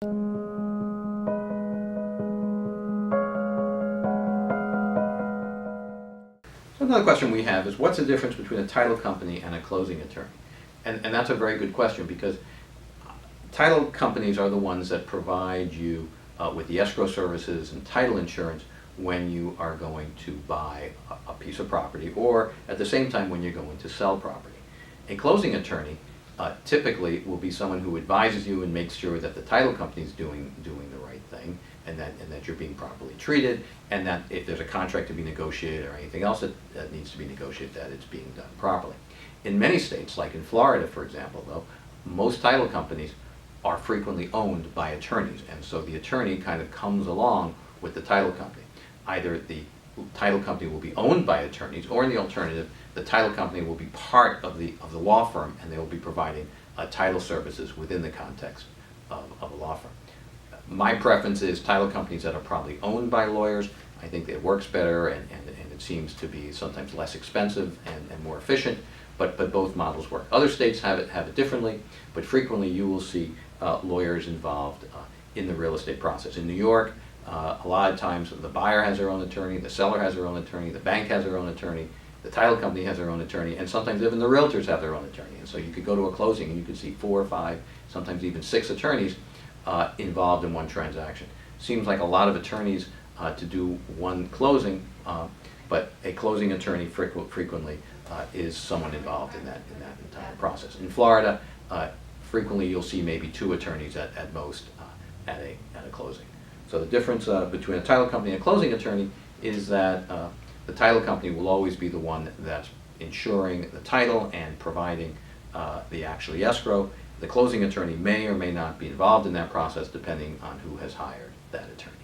So another question we have is, what's the difference between a title company and a closing attorney? And that's a very good question, because title companies are the ones that provide you with the escrow services and title insurance when you are going to buy a piece of property, or at the same time when you're going to sell property. A closing attorney typically will be someone who advises you and makes sure that the title company is doing the right thing, and that you're being properly treated, and that if there's a contract to be negotiated or anything else that needs to be negotiated, that it's being done properly. In many states, like in Florida, for example, though, most title companies are frequently owned by attorneys, and so the attorney kind of comes along with the title company. Either the title company will be owned by attorneys, or in the alternative, the title company will be part of the law firm, and they will be providing title services within the context of a law firm. My preference is title companies that are probably owned by lawyers. I think it works better, and it seems to be sometimes less expensive and more efficient, but both models work. Other states have it differently, but frequently you will see lawyers involved in the real estate process. In New York, a lot of times the buyer has their own attorney, the seller has their own attorney, the bank has their own attorney, the title company has their own attorney, and sometimes even the realtors have their own attorney. And so you could go to a closing and you could see 4 or 5, sometimes even 6 attorneys involved in one transaction. Seems like a lot of attorneys to do one closing, but a closing attorney frequently is someone involved in that entire process. In Florida, frequently you'll see maybe 2 attorneys at most at a closing. So the difference between a title company and a closing attorney is that the title company will always be the one that's insuring the title and providing the actual escrow. The closing attorney may or may not be involved in that process, depending on who has hired that attorney.